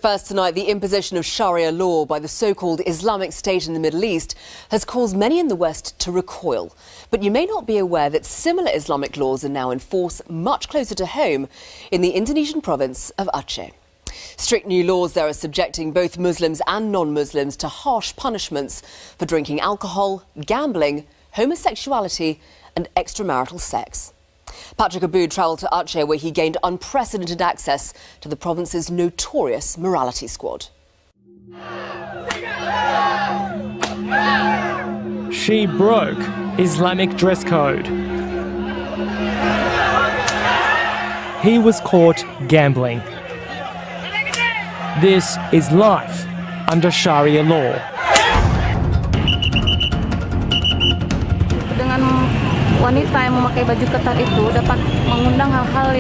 First tonight, the imposition of Sharia law by the so-called Islamic State in the Middle East has caused many in the West to recoil. But you may not be aware that similar Islamic laws are now in force much closer to home in the Indonesian province of Aceh. Strict new laws there are subjecting both Muslims and non-Muslims to harsh punishments for drinking alcohol, gambling, homosexuality and extramarital sex. Patrick Aboud travelled to Aceh, where he gained unprecedented access to the province's notorious morality squad. She broke Islamic dress code. He was caught gambling. This is life under Sharia law. Wanita yang memakai baju ketat itu dapat mengundang hal-hal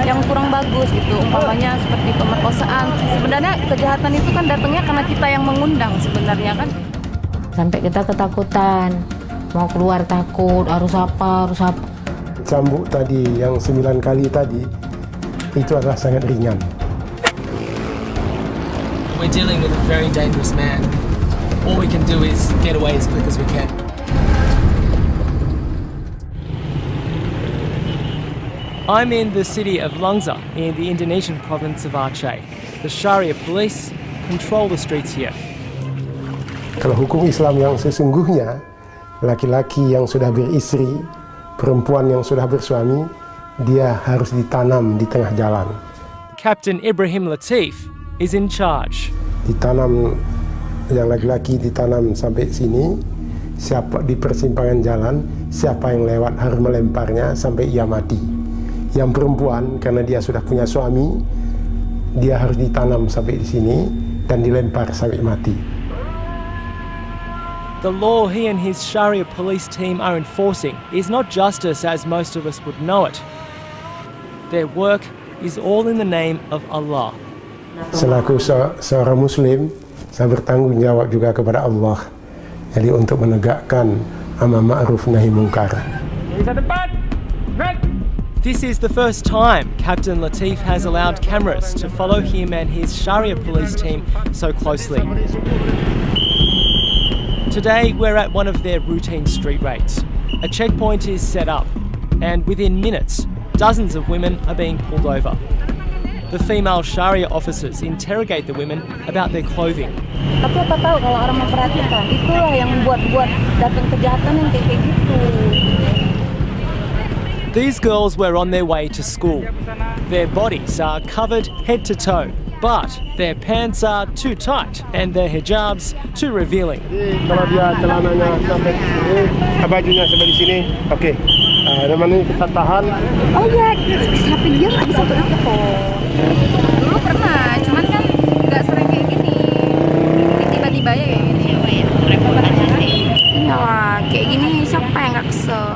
yang kurang bagus gitu, umpamanya seperti pemerkosaan. Sebenarnya kejahatan itu kan datangnya karena kita yang mengundang sebenarnya kan. Sampai kita ketakutan, mau keluar takut, harus apa. Cambuk tadi yang 9 kali tadi itu adalah sangat ringan. We're dealing with a very dangerous man. All we can do is get away as quick as we can. I'm in the city of Langsa in the Indonesian province of Aceh. The Sharia police control the streets here. Kalau hukum Islam yang sesungguhnya, laki-laki yang sudah beristri, perempuan yang sudah bersuami, dia harus ditanam di tengah jalan. Captain Ibrahim Latif is in charge. Ditanam, yang laki-laki ditanam sampai sini, siapa di persimpangan jalan, siapa yang lewat harus melemparnya sampai ia mati. Yang perempuan, karena dia sudah punya suami, dia harus ditanam sampai di sini dan dilempar sampai mati. The law he and his Sharia police team are enforcing is not justice as most of us would know it. Their work is all in the name of Allah. Selaku seorang Muslim, saya bertanggung jawab juga kepada Allah. Jadi untuk menegakkan amar ma'ruf nahi mungkar. This is the first time Captain Latif has allowed cameras to follow him and his Sharia police team so closely. Today we're at one of their routine street raids. A checkpoint is set up and within minutes dozens of women are being pulled over. The female Sharia officers interrogate the women about their clothing. Tapi apa tahu kalau orang memperhatikan, itulah yang membuat datang kejahatan yang kayak gitu. These girls were on their way to school. Their bodies are covered head to toe, but their pants are too tight and their hijabs too revealing. Kalau dia celananya sampai di sini, bajunya sampai di sini, oke. Namanya kita tahan. Oh ya, sampai dia nggak bisa tuh. Dulu pernah, cuman kan nggak sering kayak gini. Tiba-tiba ya kayak gini. Iya lah, kayak gini siapa yang nggak kesel?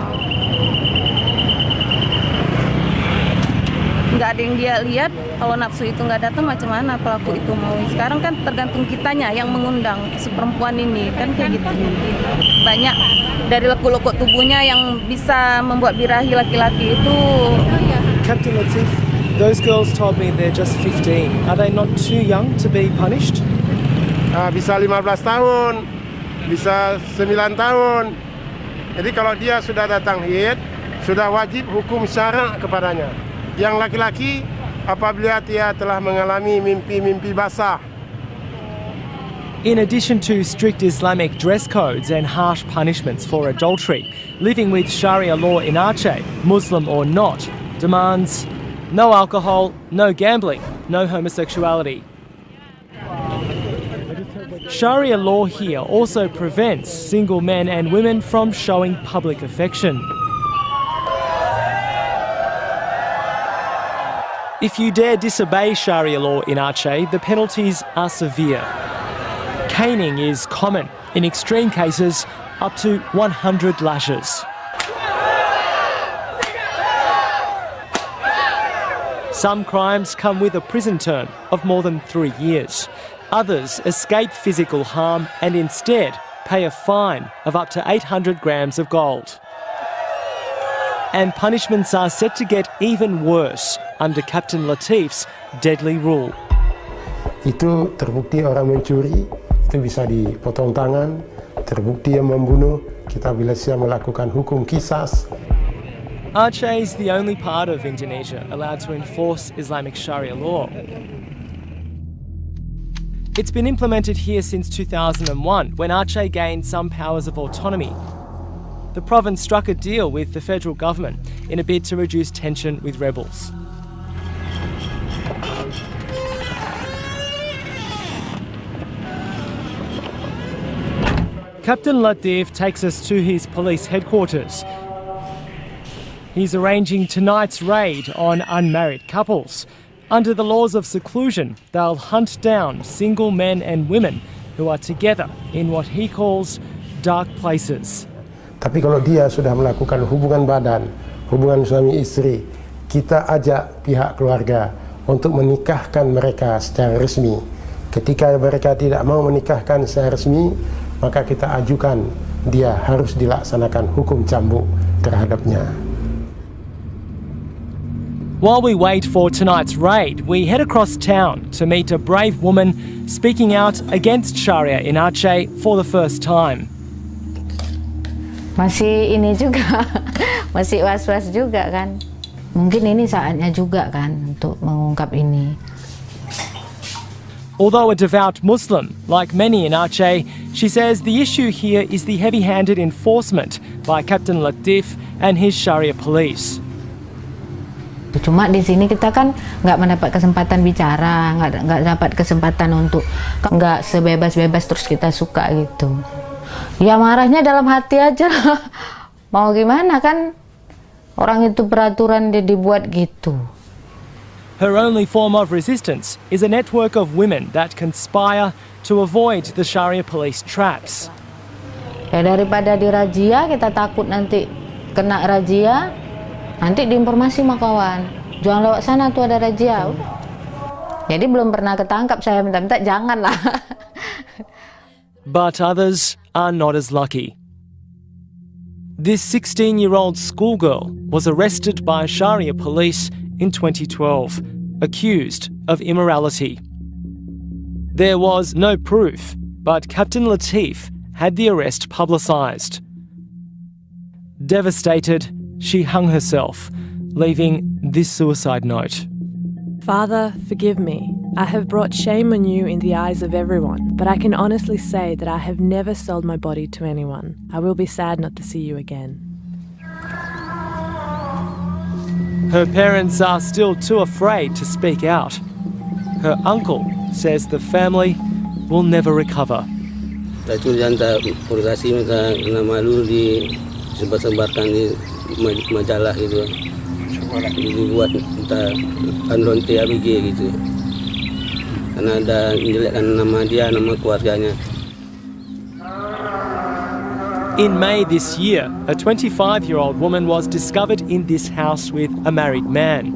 Nggak ada yang dia lihat, kalau nafsu itu nggak datang macam mana pelaku itu mau. Sekarang kan tergantung kitanya yang mengundang si perempuan ini, kan kayak gitu. Banyak dari lekuk-lekuk tubuhnya yang bisa membuat birahi laki-laki itu. Captain Latif, those girls told me they're just 15. Are they not too young to be punished? Bisa 15 tahun, bisa 9 tahun. Jadi kalau dia sudah datang haid, sudah wajib hukum syara kepadanya. Yang laki-laki apabila dia telah mengalami mimpi-mimpi basah. In addition to strict Islamic dress codes and harsh punishments for adultery, living with Sharia law in Aceh, Muslim or not, demands no alcohol, no gambling, no homosexuality. Sharia law here also prevents single men and women from showing public affection. If you dare disobey Sharia law in Aceh, the penalties are severe. Caning is common, in extreme cases up to 100 lashes. Some crimes come with a prison term of more than 3 years. Others escape physical harm and instead pay a fine of up to 800 grams of gold. And punishments are set to get even worse under Captain Latif's deadly rule. Itu terbukti orang mencuri, itu bisa dipotong tangan. Terbukti yang membunuh, kita bila siap melakukan hukum kisas. Aceh is the only part of Indonesia allowed to enforce Islamic Sharia law. It's been implemented here since 2001, when Aceh gained some powers of autonomy. The province struck a deal with the federal government in a bid to reduce tension with rebels. Captain Latif takes us to his police headquarters. He's arranging tonight's raid on unmarried couples. Under the laws of seclusion, they'll hunt down single men and women who are together in what he calls dark places. Tapi kalau dia sudah melakukan hubungan badan, hubungan suami istri, kita ajak pihak keluarga untuk menikahkan mereka secara resmi. Ketika mereka tidak mau menikahkan secara resmi, maka kita ajukan dia harus dilaksanakan hukum cambuk terhadapnya. While we wait for tonight's raid, we head across town to meet a brave woman speaking out against Sharia in Aceh for the first time. Masih ini juga, masih was-was juga kan. Mungkin ini saatnya juga kan untuk mengungkap ini. Although a devout Muslim, like many in Aceh, she says the issue here is the heavy-handed enforcement by Captain Latif and his Sharia police. Cuma di sini kita kan nggak mendapat kesempatan bicara, nggak dapat kesempatan untuk nggak sebebas-bebas terus kita suka gitu. Ya marahnya dalam hati aja. Mau gimana kan? Orang itu peraturan dia dibuat gitu. Her only form of resistance is a network of women that conspire to avoid the Sharia police traps. Ya daripada dirazia, kita takut nanti kena razia, nanti diinformasi sama kawan. Jangan lewat sana tuh ada razia. Udah. Jadi belum pernah ketangkap, saya minta-minta janganlah. But others are not as lucky. This 16-year-old schoolgirl was arrested by Sharia police in 2012, accused of immorality. There was no proof, but Captain Latif had the arrest publicised. Devastated, she hung herself, leaving this suicide note. Father, forgive me. I have brought shame on you in the eyes of everyone, but I can honestly say that I have never sold my body to anyone. I will be sad not to see you again. Her parents are still too afraid to speak out. Her uncle says the family will never recover. Disebar-sebarkan di majalah gitu, dibuat anronte ABG gitu, karena ada menjelekkan nama dia, nama keluarganya. In May this year, a 25-year-old woman was discovered in this house with a married man.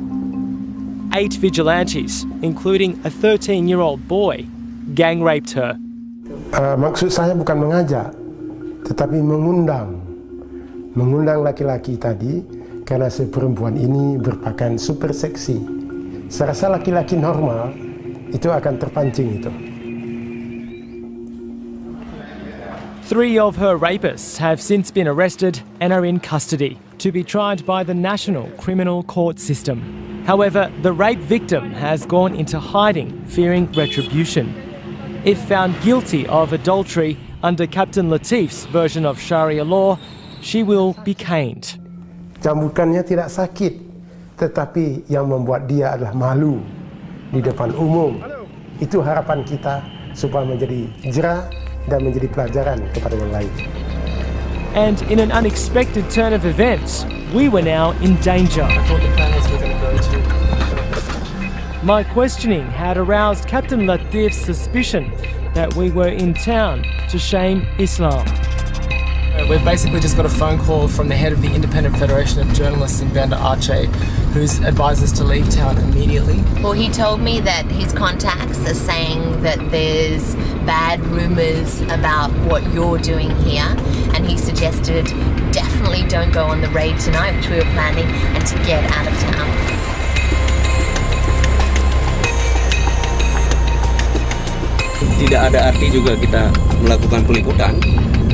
8 vigilantes, including a 13-year-old boy, gang raped her. Maksud saya bukan mengajak, tetapi mengundang laki-laki tadi, karena si perempuan ini berpakaian super seksi. Saya rasa laki-laki normal itu akan terpancing itu. 3 of her rapists have since been arrested and are in custody to be tried by the National Criminal Court System. However, the rape victim has gone into hiding, fearing retribution. If found guilty of adultery under Captain Latif's version of Sharia law, she will be caned. Cambukannya tidak sakit, tetapi yang membuat dia adalah malu di depan umum. Itu harapan kita supaya menjadi jerah dan menjadi pelajaran kepada yang lain. And in an unexpected turn of events, we were now in danger. I thought the plan was we were going to go to. My questioning had aroused Captain Latif's suspicion that we were in town to shame Islam. We've basically just got a phone call from the head of the Independent Federation of Journalists in Banda Aceh, who's advised us to leave town immediately. Well, he told me that his contacts are saying that there's bad rumours about what you're doing here, and he suggested definitely don't go on the raid tonight, which we were planning, and to get out of town. tidak ada arti juga kita melakukan peliputan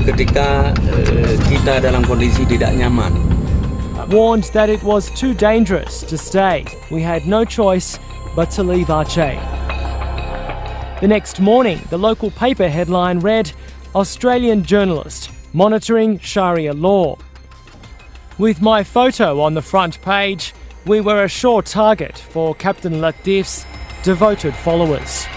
ketika kita dalam kondisi tidak nyaman. Warned that it was too dangerous to stay, we had no choice but to leave Aceh. The next morning, the local paper headline read, "Australian journalist monitoring Sharia law." With my photo on the front page, we were a sure target for Captain Latif's devoted followers.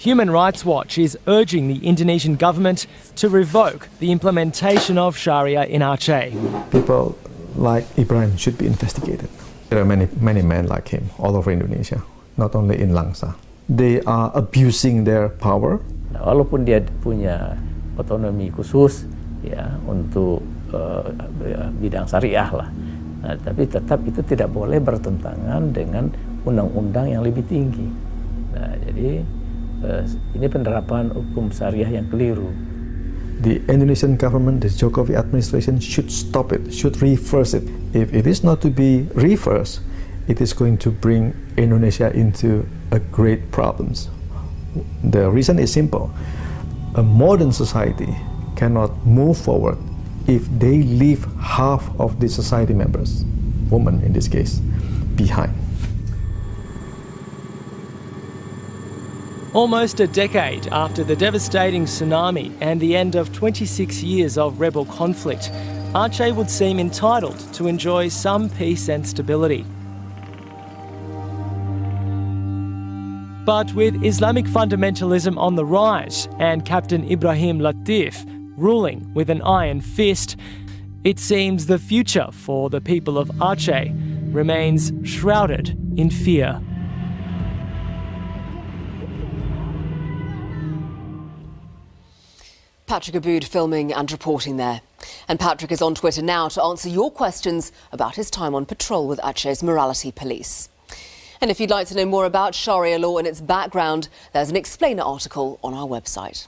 Human Rights Watch is urging the Indonesian government to revoke the implementation of Sharia in Aceh. People like Ibrahim should be investigated. There are many men like him all over Indonesia, not only in Langsa. They are abusing their power. Walaupun dia punya otonomi khusus ya untuk bidang syariah lah, tapi tetap itu tidak boleh bertentangan dengan undang-undang yang lebih tinggi. Nah, jadi ini penerapan hukum syariah yang keliru. The Indonesian government, the Jokowi administration should stop it, should reverse it. If it is not to be reversed, it is going to bring Indonesia into a great problems. The reason is simple. A modern society cannot move forward if they leave half of the society members, women in this case, behind. Almost a decade after the devastating tsunami and the end of 26 years of rebel conflict, Aceh would seem entitled to enjoy some peace and stability. But with Islamic fundamentalism on the rise and Captain Ibrahim Latif ruling with an iron fist, it seems the future for the people of Aceh remains shrouded in fear. Patrick Aboud filming and reporting there. And Patrick is on Twitter now to answer your questions about his time on patrol with Aceh's morality police. And if you'd like to know more about Sharia law and its background, there's an explainer article on our website.